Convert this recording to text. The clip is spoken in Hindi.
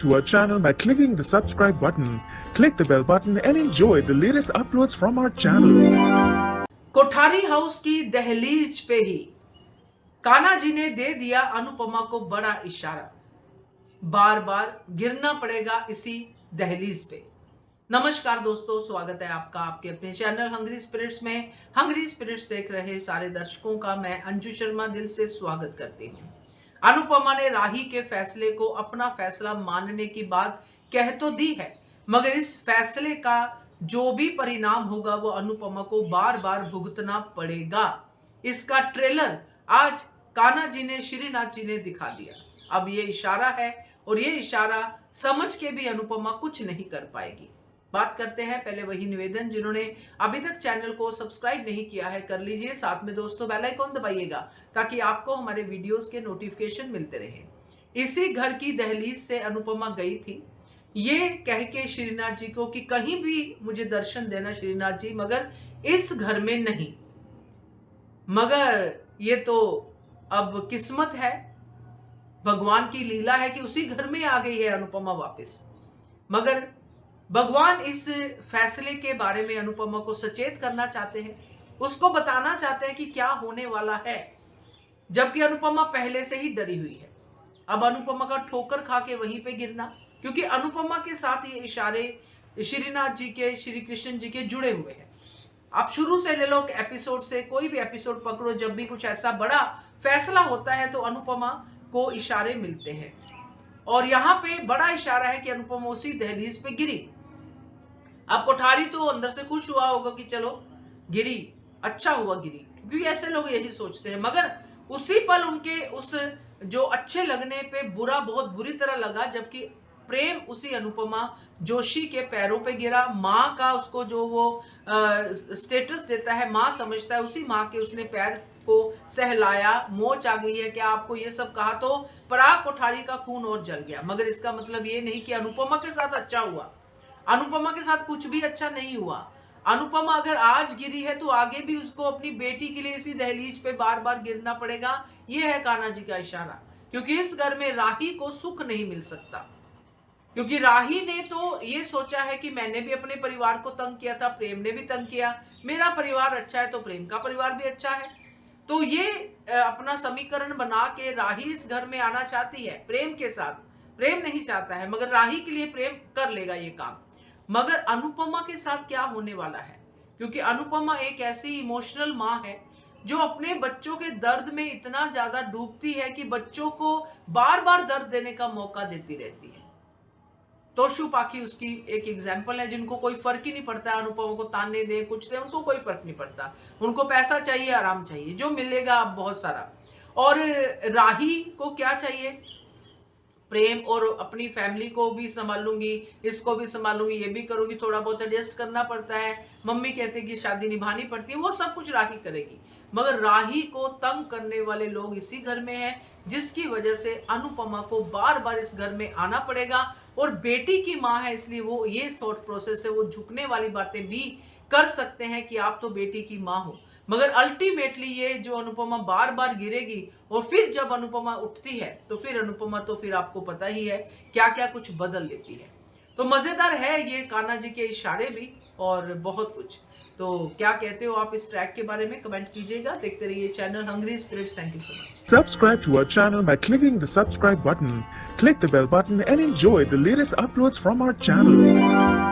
to our channel by clicking the subscribe button. Click the bell button and enjoy the latest uploads from our channel. Kothari house की दहलीज पे ही कान्हा जी ने दे दिया अनुपमा को बड़ा इशारा, बार बार गिरना पड़ेगा इसी दहलीज पे। नमस्कार दोस्तों, स्वागत है आपका आपके अपने चैनल हंग्री स्पिरिट्स में। हंग्री स्पिरिट्स देख रहे सारे दर्शकों का मैं अंजू शर्मा दिल से स्वागत करती हूँ। अनुपमा ने राही के फैसले को अपना फैसला मानने की बात कह तो दी है, मगर इस फैसले का जो भी परिणाम होगा वो अनुपमा को बार बार भुगतना पड़ेगा। इसका ट्रेलर आज कान्हा जी ने, श्रीनाथ जी ने दिखा दिया। अब ये इशारा है और ये इशारा समझ के भी अनुपमा कुछ नहीं कर पाएगी। बात करते हैं, पहले वही निवेदन, जिन्होंने अभी तक चैनल को सब्सक्राइब नहीं किया है कर लीजिए, साथ में दोस्तों बेल आइकॉन दबाइएगा ताकि आपको हमारे वीडियोस के नोटिफिकेशन मिलते रहे। इसी घर की दहलीज से अनुपमा गई थी ये कह के श्रीनाथ जी को कि कहीं भी मुझे दर्शन देना श्रीनाथ जी, मगर इस घर में नहीं। मगर ये तो अब किस्मत है, भगवान की लीला है कि उसी घर में आ गई है अनुपमा वापस। मगर भगवान इस फैसले के बारे में अनुपमा को सचेत करना चाहते हैं, उसको बताना चाहते हैं कि क्या होने वाला है, जबकि अनुपमा पहले से ही डरी हुई है। अब अनुपमा का ठोकर खा के वहीं पे गिरना, क्योंकि अनुपमा के साथ ये इशारे श्रीनाथ जी के, श्री कृष्ण जी के जुड़े हुए हैं। आप शुरू से ले लो एपिसोड से, कोई भी एपिसोड पकड़ो, जब भी कुछ ऐसा बड़ा फैसला होता है तो अनुपमा को इशारे मिलते हैं। और यहाँ पे बड़ा इशारा है कि अनुपमा उसी दहलीज पे गिरी। अब कोठारी तो अंदर से खुश हुआ होगा कि चलो गिरी, अच्छा हुआ गिरी, क्योंकि ऐसे लोग यही सोचते हैं। मगर उसी पल उनके उस जो अच्छे लगने पे बुरा बहुत बुरी तरह लगा, जबकि प्रेम उसी अनुपमा जोशी के पैरों पे गिरा। माँ का उसको जो वो स्टेटस देता है, माँ समझता है, उसी माँ के उसने पैर को सहलाया। मोच आ गई है, क्या आपको ये सब कहा तो पराग कोठारी का खून और जल गया। मगर इसका मतलब ये नहीं कि अनुपमा के साथ अच्छा हुआ। अनुपमा के साथ कुछ भी अच्छा नहीं हुआ। अनुपमा अगर आज गिरी है तो आगे भी उसको अपनी बेटी के लिए इसी दहलीज पे बार बार गिरना पड़ेगा। ये है कान्हा जी का इशारा, क्योंकि इस घर में राही को सुख नहीं मिल सकता। क्योंकि राही ने तो ये सोचा है कि मैंने भी अपने परिवार को तंग किया था, प्रेम ने भी तंग किया, मेरा परिवार अच्छा है तो प्रेम का परिवार भी अच्छा है। तो ये अपना समीकरण बना के राही इस घर में आना चाहती है प्रेम के साथ। प्रेम नहीं चाहता है, मगर राही के लिए प्रेम कर लेगा ये काम। मगर अनुपमा के साथ क्या होने वाला है, क्योंकि अनुपमा एक ऐसी इमोशनल माँ है जो अपने बच्चों के दर्द में इतना ज्यादा डूबती है कि बच्चों को बार बार दर्द देने का मौका देती रहती है। तोशु पाखी उसकी एक एग्जाम्पल है, जिनको कोई फर्क ही नहीं पड़ता है, अनुपमा को ताने दे कुछ दे उनको कोई फर्क नहीं पड़ता। उनको पैसा चाहिए, आराम चाहिए, जो मिलेगा अब बहुत सारा। और राही को क्या चाहिए? प्रेम, और अपनी फैमिली को भी संभालूंगी, इसको भी संभालूंगी, ये भी करूंगी, थोड़ा बहुत एडजस्ट करना पड़ता है, मम्मी कहते कि शादी निभानी पड़ती है, वो सब कुछ राही करेगी। मगर राही को तंग करने वाले लोग इसी घर में हैं, जिसकी वजह से अनुपमा को बार बार इस घर में आना पड़ेगा। और बेटी की माँ है, इसलिए वो ये थॉट प्रोसेस है, वो झुकने वाली बातें भी कर सकते हैं कि आप तो बेटी की माँ हो। मगर अल्टीमेटली ये जो अनुपमा बार बार गिरेगी, और फिर जब अनुपमा उठती है तो फिर अनुपमा तो फिर आपको पता ही है क्या क्या कुछ बदल देती है। तो मजेदार है ये कान्हा जी के इशारे भी और बहुत कुछ। तो क्या कहते हो आप इस ट्रैक के बारे में, कमेंट कीजिएगा। देखते रहिए channel hungry spirits. Thank you so much. Subscribe to our channel by clicking the subscribe button. Click the bell button and enjoy the latest uploads from our channel.